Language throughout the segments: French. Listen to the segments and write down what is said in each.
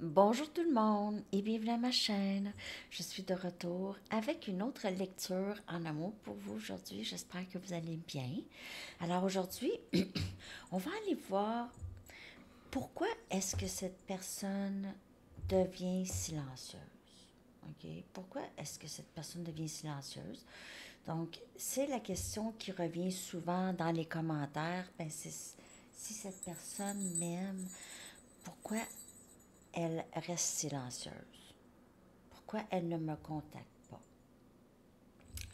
Bonjour tout le monde et bienvenue à ma chaîne. Je suis de retour avec une autre lecture en amour pour vous aujourd'hui. J'espère que vous allez bien. Alors aujourd'hui, on va aller voir pourquoi est-ce que cette personne devient silencieuse. OK? Pourquoi est-ce que cette personne devient silencieuse? Donc, c'est la question qui revient souvent dans les commentaires. Ben, c'est si cette personne m'aime, pourquoi elle reste silencieuse? Pourquoi elle ne me contacte pas?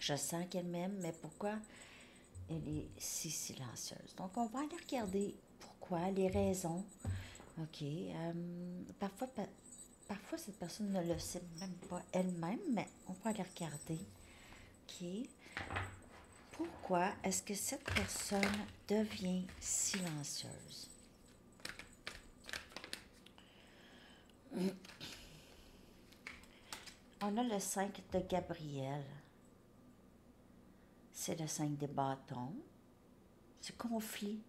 Je sens qu'elle m'aime, mais pourquoi elle est si silencieuse? Donc, on va aller regarder pourquoi, les raisons. OK. Parfois, cette personne ne le sait même pas elle-même, mais on va aller regarder. OK. Pourquoi est-ce que cette personne devient silencieuse? On a le 5 de Gabriel. C'est le 5 des bâtons. C'est conflit.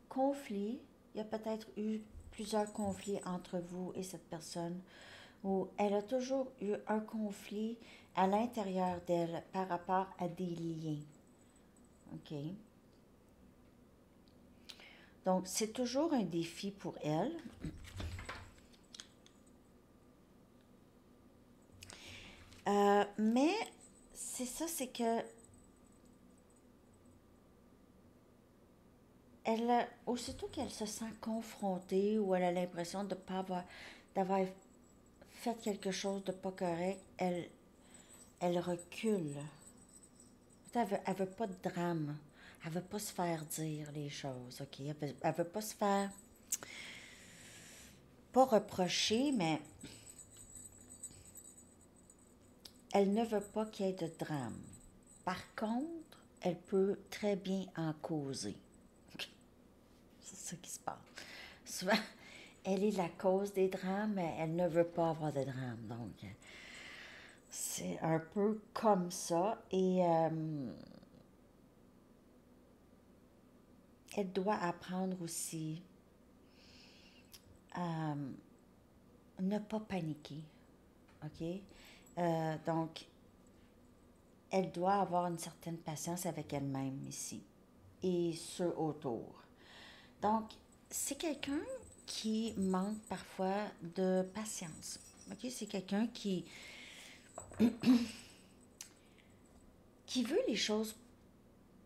Conflit. Il y a peut-être eu plusieurs conflits entre vous et cette personne, où elle a toujours eu un conflit à l'intérieur d'elle par rapport à des liens. OK? Donc, c'est toujours un défi pour elle. Mais c'est ça, c'est que elle, aussitôt qu'elle se sent confrontée ou elle a l'impression de pas avoir, d'avoir fait quelque chose de pas correct, elle recule. Elle veut pas de drame. Elle veut pas se faire dire les choses, OK? Elle veut pas se faire, pas reprocher, mais elle ne veut pas qu'il y ait de drame. Par contre, elle peut très bien en causer. C'est ça qui se passe. Souvent, elle est la cause des drames, mais elle ne veut pas avoir de drame. Donc, c'est un peu comme ça. Et elle doit apprendre aussi à ne pas paniquer. OK? Donc, elle doit avoir une certaine patience avec elle-même ici et ceux autour. Donc, c'est quelqu'un qui manque parfois de patience. OK? C'est quelqu'un qui veut les choses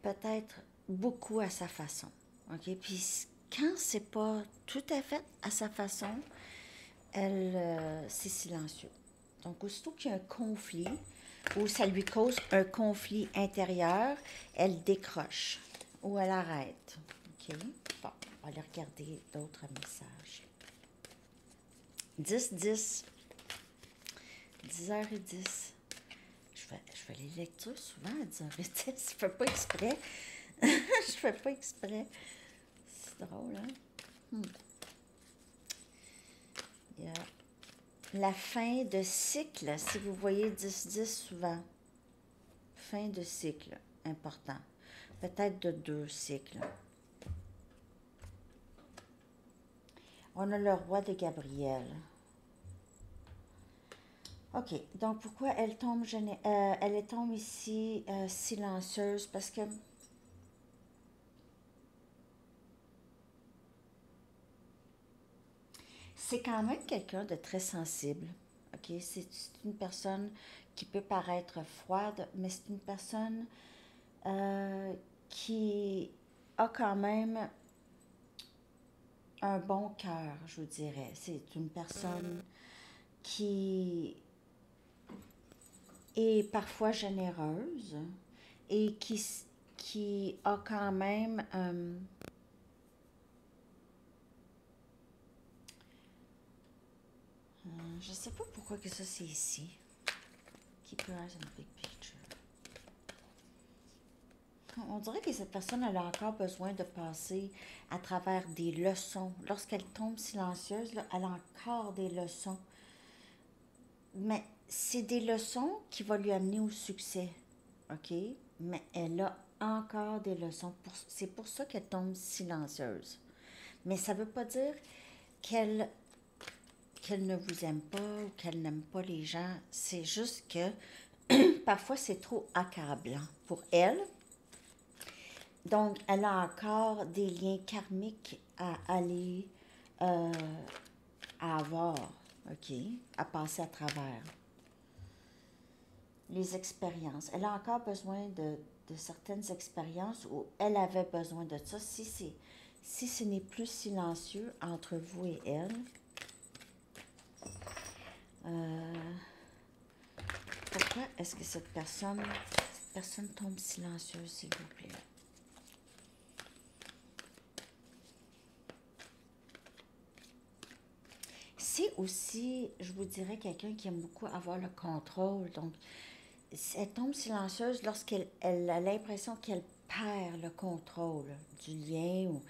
peut-être beaucoup à sa façon. OK? Puis quand c'est pas tout à fait à sa façon, c'est silencieux. Donc, aussitôt qu'il y a un conflit ou ça lui cause un conflit intérieur, elle décroche ou elle arrête. OK? Bon, on va aller regarder d'autres messages. 10-10. 10h10. Je fais les lectures souvent à 10h10. Je fais pas exprès. Je fais pas exprès. C'est drôle, hein? Il y a la fin de cycle, si vous voyez 10-10 souvent. Fin de cycle, important. Peut-être de 2 cycles. On a le roi de Gabriel. OK, donc pourquoi elle tombe ici silencieuse? Parce que c'est quand même quelqu'un de très sensible. OK, c'est une personne qui peut paraître froide, mais c'est une personne qui a quand même un bon cœur, je vous dirais. C'est une personne qui est parfois généreuse et qui a quand même je sais pas pourquoi que ça c'est ici. Keep your eyes on the big picture. On dirait que cette personne elle a encore besoin de passer à travers des leçons. Lorsqu'elle tombe silencieuse, là, elle a encore des leçons. Mais c'est des leçons qui vont lui amener au succès. OK? Mais elle a encore des leçons. C'est pour ça qu'elle tombe silencieuse. Mais ça ne veut pas dire qu'elle qu'elle ne vous aime pas ou qu'elle n'aime pas les gens. C'est juste que parfois c'est trop accablant pour elle. Donc, elle a encore des liens karmiques à aller, euh, à avoir, OK, à passer à travers. Les expériences. Elle a encore besoin de certaines expériences où elle avait besoin de ça. Si ce n'est plus silencieux entre vous et elle, euh, pourquoi est-ce que cette personne tombe silencieuse, s'il vous plaît? C'est aussi, je vous dirais, quelqu'un qui aime beaucoup avoir le contrôle. Donc, elle tombe silencieuse lorsqu'elle a l'impression qu'elle perd le contrôle du lien ou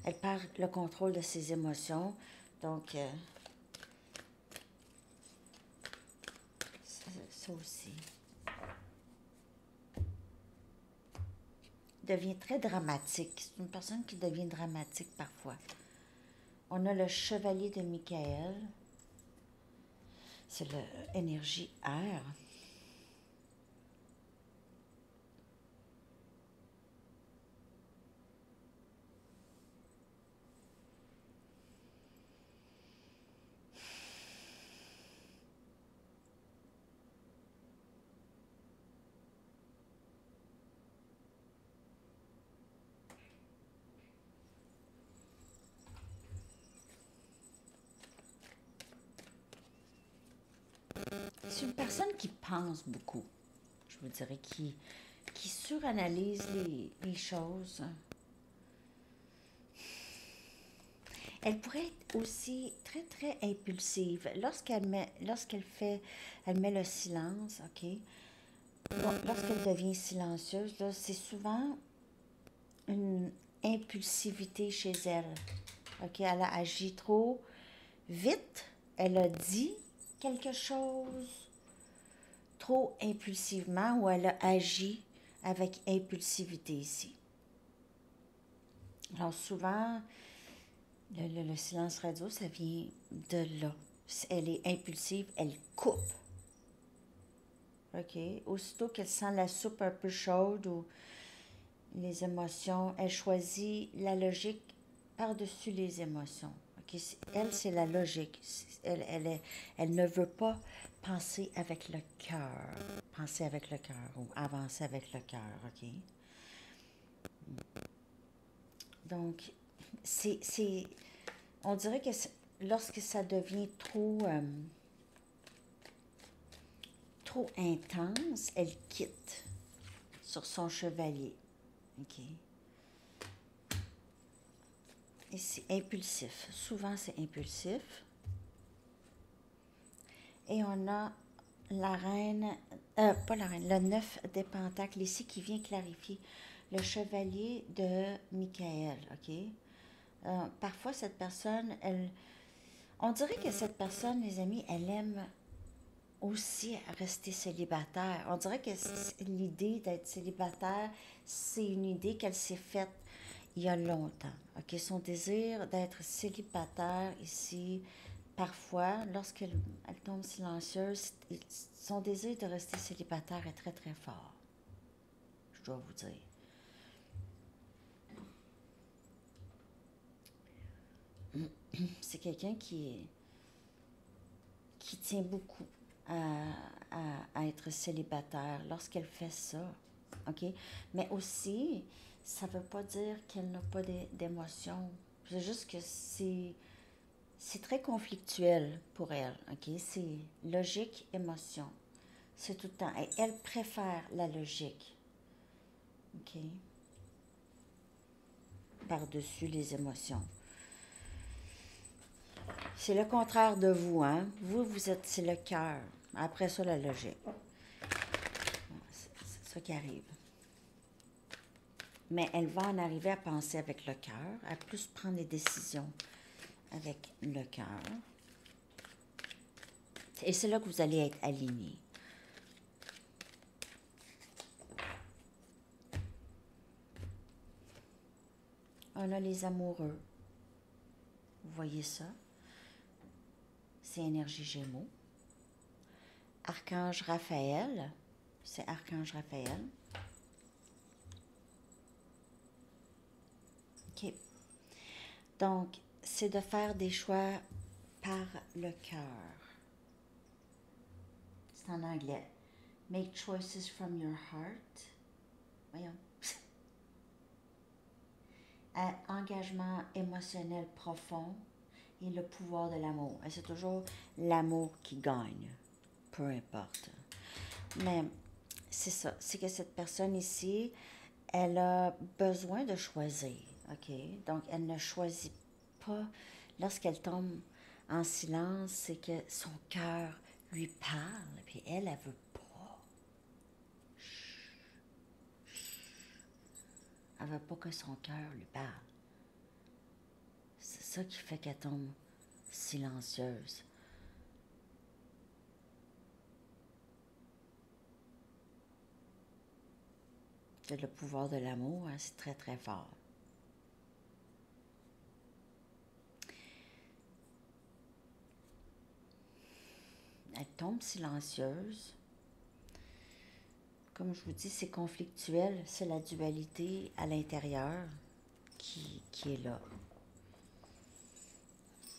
elle perd le contrôle de ses émotions. Donc, ça aussi. Devient très dramatique. C'est une personne qui devient dramatique parfois. On a le chevalier de Michael. C'est l'énergie air. C'est une personne qui pense beaucoup, je vous dirais, qui suranalyse les choses. Elle pourrait être aussi très, très impulsive. Elle met le silence, OK? Bon, lorsqu'elle devient silencieuse, là, c'est souvent une impulsivité chez elle. OK? Elle a agi trop vite. Elle a dit quelque chose trop impulsivement ou elle a agi avec impulsivité ici. Alors souvent, le silence radio, ça vient de là. Elle est impulsive, elle coupe. OK? Aussitôt qu'elle sent la soupe un peu chaude ou les émotions, elle choisit la logique par-dessus les émotions. OK? Elle, c'est la logique. Elle ne veut pas penser avec le cœur. Penser avec le cœur ou avancer avec le cœur. OK? Donc, on dirait que lorsque ça devient trop intense, elle quitte sur son chevalier. OK? Et c'est impulsif. Souvent, c'est impulsif. Et on a la reine, pas la reine, le 9 des pentacles ici qui vient clarifier le chevalier de Michael. OK? Parfois, cette personne, on dirait que cette personne, les amis, elle aime aussi rester célibataire. On dirait que l'idée d'être célibataire, c'est une idée qu'elle s'est faite il y a longtemps. OK? Son désir d'être célibataire ici, parfois, lorsqu'elle tombe silencieuse, son désir de rester célibataire est très, très fort. Je dois vous dire. C'est quelqu'un qui tient beaucoup à être célibataire lorsqu'elle fait ça. OK? Mais aussi, ça ne veut pas dire qu'elle n'a pas d'émotions. C'est juste que c'est très conflictuel pour elle. OK? C'est logique, émotion. C'est tout le temps. Et elle préfère la logique. OK? Par-dessus les émotions. C'est le contraire de vous, hein? C'est le cœur. Après ça, la logique. C'est ça qui arrive. Mais elle va en arriver à penser avec le cœur, à plus prendre des décisions avec le cœur. Et c'est là que vous allez être aligné. On a les amoureux. Vous voyez ça? c'est énergie Gémeaux. Archange Raphaël, c'est Archange Raphaël. OK. Donc, c'est de faire des choix par le cœur. C'est en anglais. Make choices from your heart. Voyons. Engagement émotionnel profond et le pouvoir de l'amour. Et c'est toujours l'amour qui gagne, peu importe. Mais c'est ça, c'est que cette personne ici, elle a besoin de choisir, OK? Donc, elle ne choisit pas. Lorsqu'elle tombe en silence, c'est que son cœur lui parle, puis elle veut pas. Elle veut pas que son cœur lui parle. C'est ça qui fait qu'elle tombe silencieuse. C'est le pouvoir de l'amour, hein, c'est très très fort. Elle tombe silencieuse. Comme je vous dis, c'est conflictuel, c'est la dualité à l'intérieur qui est là.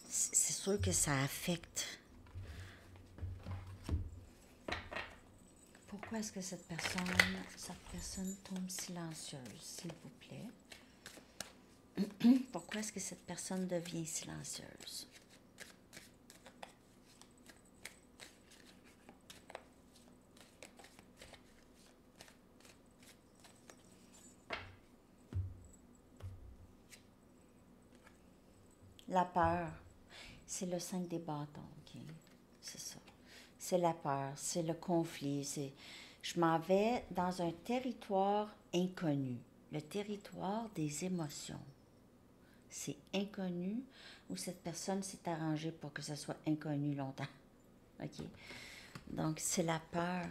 C'est sûr que ça affecte. Pourquoi est-ce que cette personne tombe silencieuse, s'il vous plaît? Pourquoi est-ce que cette personne devient silencieuse? La peur, c'est le 5 des bâtons, OK? C'est ça. C'est la peur, c'est le conflit, c'est... Je m'en vais dans un territoire inconnu, le territoire des émotions. C'est inconnu ou cette personne s'est arrangée pour que ce soit inconnu longtemps. OK? Donc, c'est la peur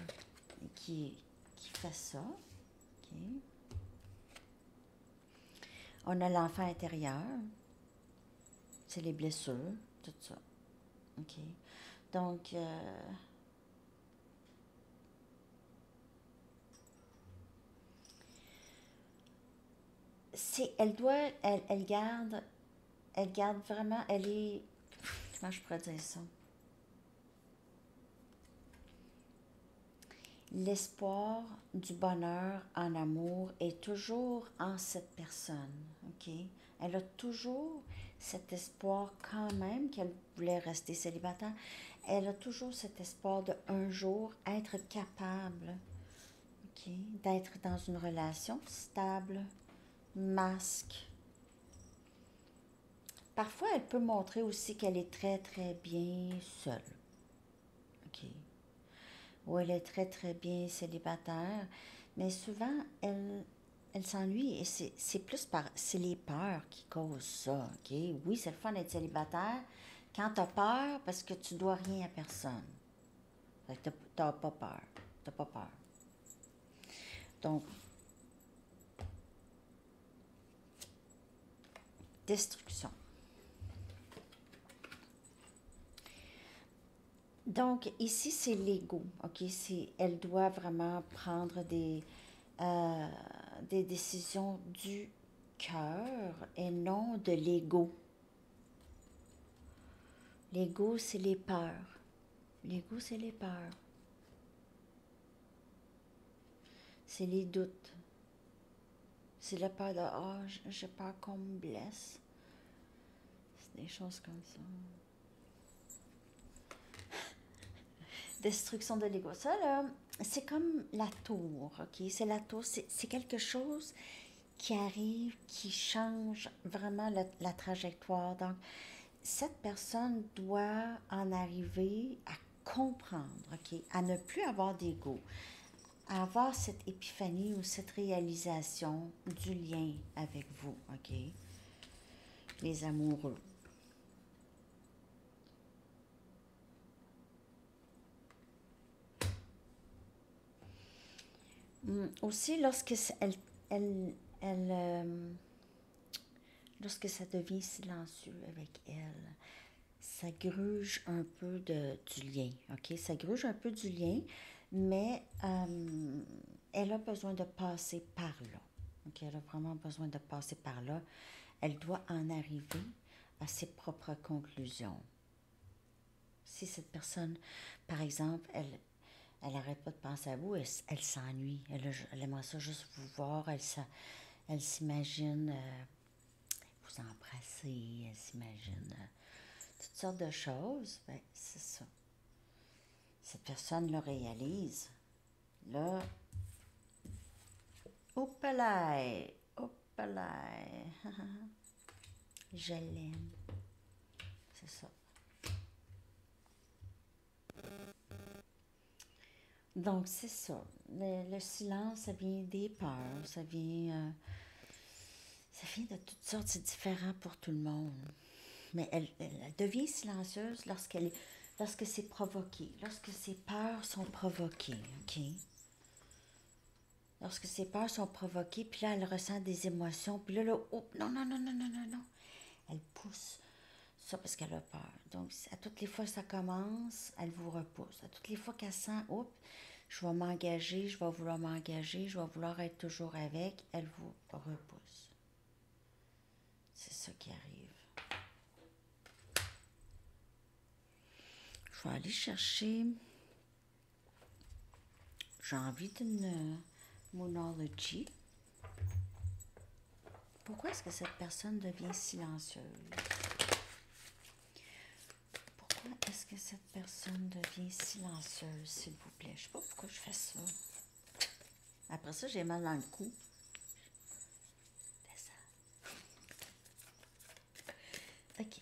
qui fait ça. OK? On a l'enfant intérieur. C'est les blessures, tout ça. OK? Donc, elle garde vraiment, elle est, comment je pourrais dire ça? L'espoir du bonheur en amour est toujours en cette personne, OK? Elle a toujours cet espoir quand même qu'elle voulait rester célibataire. Elle a toujours cet espoir de un jour être capable, OK? D'être dans une relation stable, masque. Parfois, elle peut montrer aussi qu'elle est très, très bien seule, OK? Ou elle est très, très bien célibataire, mais souvent, elle s'ennuie et c'est plus c'est les peurs qui causent ça, OK? Oui, c'est le fun d'être célibataire quand t'as peur parce que tu dois rien à personne. Fait que t'as pas peur. T'as pas peur. Donc, destruction. Donc, ici, c'est l'ego, OK? Elle doit vraiment prendre des décisions du cœur et non de l'ego. L'ego, c'est les peurs. L'ego, c'est les peurs. C'est les doutes. C'est la peur de ah, j'ai peur qu'on me blesse. C'est des choses comme ça. Destruction de l'ego. Ça, là, c'est comme la tour, OK? C'est la tour. C'est quelque chose qui arrive, qui change vraiment la trajectoire. Donc, cette personne doit en arriver à comprendre, OK? À ne plus avoir d'ego. À avoir cette épiphanie ou cette réalisation du lien avec vous, OK? Les amoureux. Aussi, lorsque ça devient silencieux avec elle, ça gruge un peu du lien, OK? Ça gruge un peu du lien, mais elle a besoin de passer par là. OK? Elle a vraiment besoin de passer par là. Elle doit en arriver à ses propres conclusions. Si cette personne, par exemple, elle n'arrête pas de penser à vous, elle s'ennuie. Elle aimerait ça juste vous voir. Elle s'imagine vous embrasser. Elle s'imagine toutes sortes de choses. Ben, c'est ça. Cette personne le réalise. Là, hop-là, hop-là. Je l'aime. C'est ça. Donc, c'est ça. Le silence, ça vient des peurs, ça vient de toutes sortes, c'est différent pour tout le monde. Mais elle devient silencieuse lorsque c'est provoqué, lorsque ses peurs sont provoquées, OK? Lorsque ses peurs sont provoquées, puis là, elle ressent des émotions, puis là, oh, non, non, non, non, non, non, non. Elle pousse ça parce qu'elle a peur. Donc, à toutes les fois que ça commence, elle vous repousse. À toutes les fois qu'elle sent, oups, je vais m'engager, je vais vouloir m'engager, je vais vouloir être toujours avec, elle vous repousse. C'est ça qui arrive. Je vais aller chercher. J'ai envie d'une Moonology. Pourquoi est-ce que cette personne devient silencieuse? Pourquoi est-ce que cette personne devient silencieuse, s'il vous plaît? Je ne sais pas pourquoi je fais ça. Après ça, j'ai mal dans le cou. OK.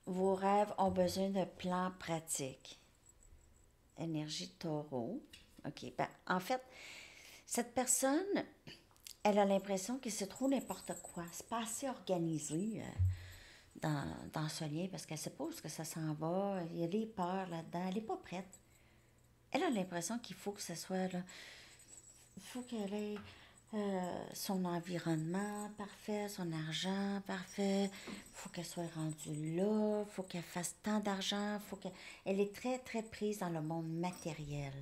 Vos rêves ont besoin de plans pratiques. Énergie taureau. OK. Ben, en fait, cette personne, elle a l'impression que c'est trop n'importe quoi. C'est pas assez organisé dans ce lien parce qu'elle sait pas où est-ce que ça s'en va. Il y a des peurs là-dedans. Elle n'est pas prête. Elle a l'impression qu'il faut que ce soit là. Il faut qu'elle ait son environnement parfait, son argent parfait. Il faut qu'elle soit rendue là. Il faut qu'elle fasse tant d'argent. Elle est très, très prise dans le monde matériel.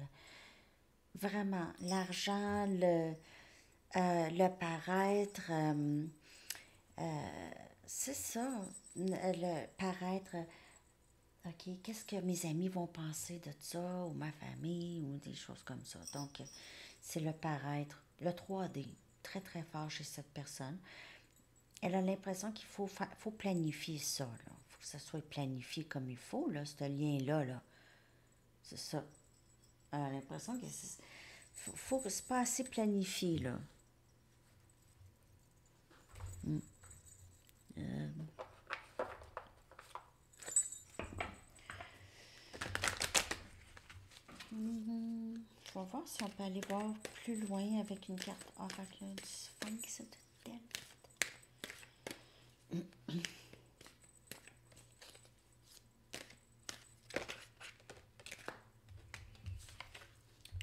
Vraiment, l'argent, le paraître, c'est ça, le paraître. OK, qu'est-ce que mes amis vont penser de ça, ou ma famille, ou des choses comme ça. Donc, c'est le paraître, le 3D, très, très fort chez cette personne. Elle a l'impression qu'il faut planifier ça, là. Il faut que ça soit planifié comme il faut, là, ce lien-là, là. C'est ça. Elle a l'impression que c'est pas assez planifié, là. Je vais voir si on peut aller voir plus loin avec une carte oracle du Sphinx de Delphes.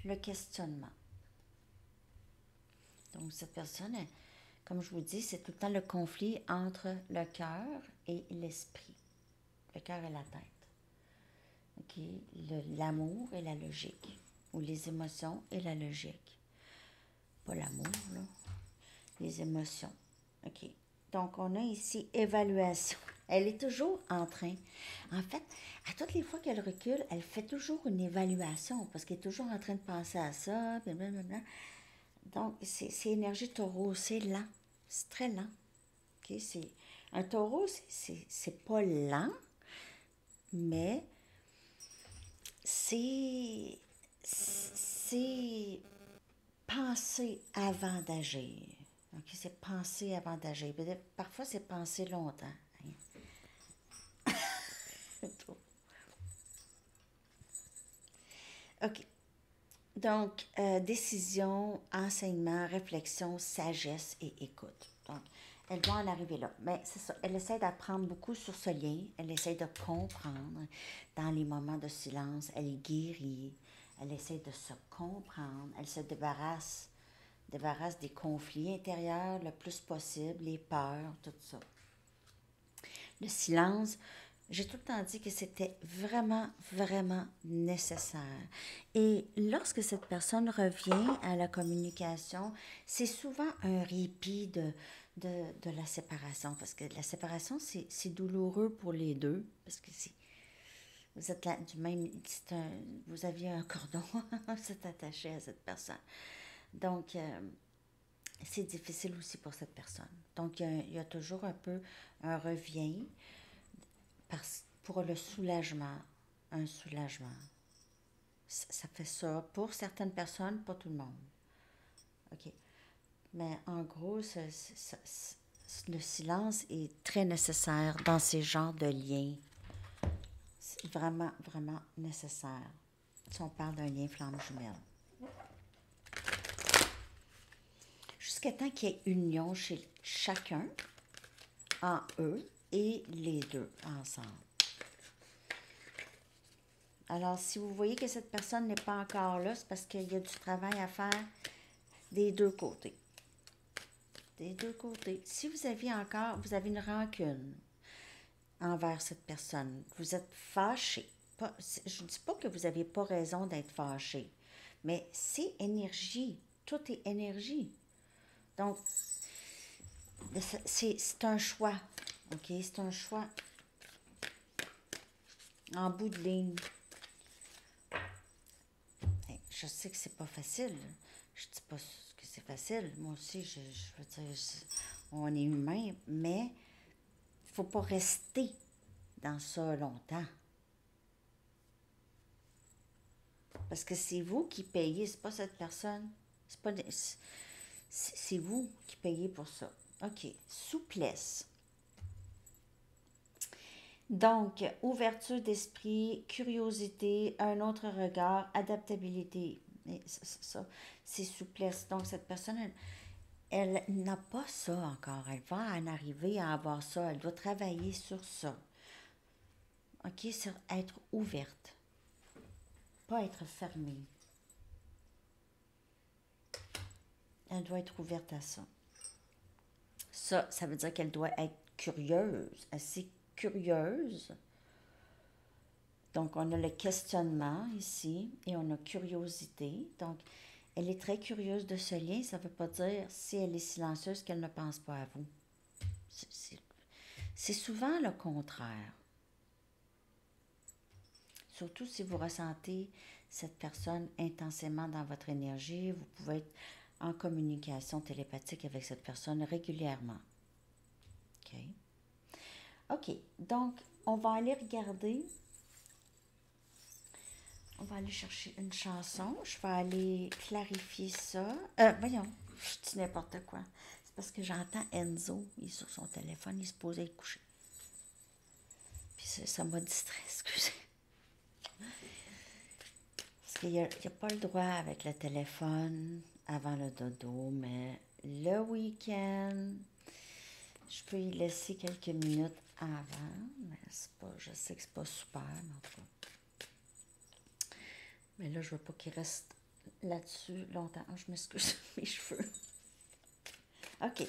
Le questionnement. Donc, cette personne, comme je vous dis, c'est tout le temps le conflit entre le cœur et l'esprit. Le cœur et la tête. OK? L'amour et la logique. Ou les émotions et la logique. Pas l'amour, là. Les émotions. OK. Donc, on a ici évaluation. Elle est toujours en train. En fait, à toutes les fois qu'elle recule, elle fait toujours une évaluation parce qu'elle est toujours en train de penser à ça, blablabla. Donc, c'est énergie taureau, c'est lent. C'est très lent. OK? Un taureau, c'est pas lent, mais c'est penser avant d'agir. OK? C'est penser avant d'agir. Parfois, c'est penser longtemps. OK. Donc, décision, enseignement, réflexion, sagesse et écoute. Donc, Elle doit en arriver là. Mais c'est ça. Elle essaie d'apprendre beaucoup sur ce lien. Elle essaie de comprendre dans les moments de silence. Elle guérit. Elle essaie de se comprendre. Elle se débarrasse des conflits intérieurs le plus possible, les peurs, tout ça. Le silence, j'ai tout le temps dit que c'était vraiment, vraiment nécessaire. Et lorsque cette personne revient à la communication, c'est souvent un répit de la séparation. Parce que la séparation, c'est douloureux pour les deux. Parce que vous êtes là, du même, vous aviez un cordon, vous êtes attaché à cette personne. Donc, c'est difficile aussi pour cette personne. Donc, il y a toujours un peu un revient pour le soulagement, un soulagement. Ça fait ça pour certaines personnes, pas tout le monde. OK. Mais en gros, le silence est très nécessaire dans ces genres de liens. C'est vraiment, vraiment nécessaire. Si on parle d'un lien flamme jumelle. Jusqu'à temps qu'il y ait union chez chacun, en eux, et les deux ensemble. Alors, si vous voyez que cette personne n'est pas encore là, c'est parce qu'il y a du travail à faire des deux côtés. Des deux côtés. Si vous avez une rancune envers cette personne, vous êtes fâché. Je ne dis pas que vous n'avez pas raison d'être fâché, mais c'est énergie. Tout est énergie. Donc, c'est un choix. OK? C'est un choix en bout de ligne. Je sais que c'est pas facile. Je dis pas que c'est facile. Moi aussi, je veux dire, on est humain, mais il faut pas rester dans ça longtemps. Parce que c'est vous qui payez, c'est pas cette personne. C'est vous qui payez pour ça. OK. Souplesse. Donc, ouverture d'esprit, curiosité, un autre regard, adaptabilité. Et ça, c'est souplesse. Donc, cette personne, elle n'a pas ça encore. Elle va en arriver à avoir ça. Elle doit travailler sur ça. OK? Sur être ouverte. Pas être fermée. Elle doit être ouverte à ça. Ça veut dire qu'elle doit être curieuse, assez curieuse. Donc, on a le questionnement ici et on a curiosité. Donc, elle est très curieuse de ce lien. Ça ne veut pas dire, si elle est silencieuse, qu'elle ne pense pas à vous. C'est souvent le contraire. Surtout si vous ressentez cette personne intensément dans votre énergie, vous pouvez être en communication télépathique avec cette personne régulièrement. OK? OK, donc, on va aller regarder. On va aller chercher une chanson. Je vais aller clarifier ça. Voyons, je dis n'importe quoi. C'est parce que j'entends Enzo, il est sur son téléphone, il se posait le coucher. Puis ça m'a distrait, excusez. Parce qu'il n'y a pas le droit avec le téléphone avant le dodo, mais le week-end, je peux y laisser quelques minutes avant, mais c'est pas, je sais que c'est pas super, mais en tout cas. Mais là, je veux pas qu'il reste là-dessus longtemps. Je m'excuse, mes cheveux. OK.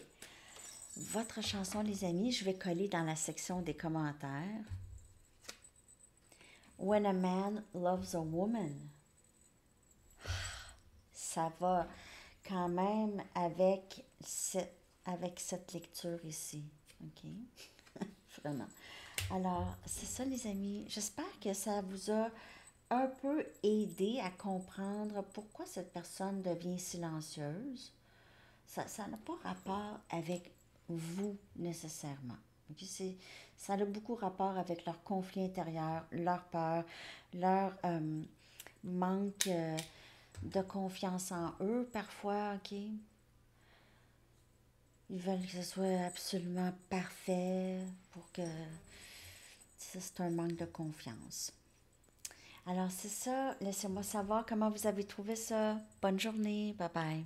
Votre chanson, les amis, je vais coller dans la section des commentaires. When a man loves a woman. Ça va quand même avec cette lecture ici. OK? Vraiment. Alors, c'est ça, les amis. J'espère que ça vous a un peu aidé à comprendre pourquoi cette personne devient silencieuse. Ça n'a pas rapport avec vous nécessairement. Okay? Ça a beaucoup rapport avec leur conflit intérieur, leur peur, leur manque de confiance en eux parfois. OK? Ils veulent que ce soit absolument parfait pour que... Ça, c'est un manque de confiance. Alors, c'est ça. Laissez-moi savoir comment vous avez trouvé ça. Bonne journée. Bye bye.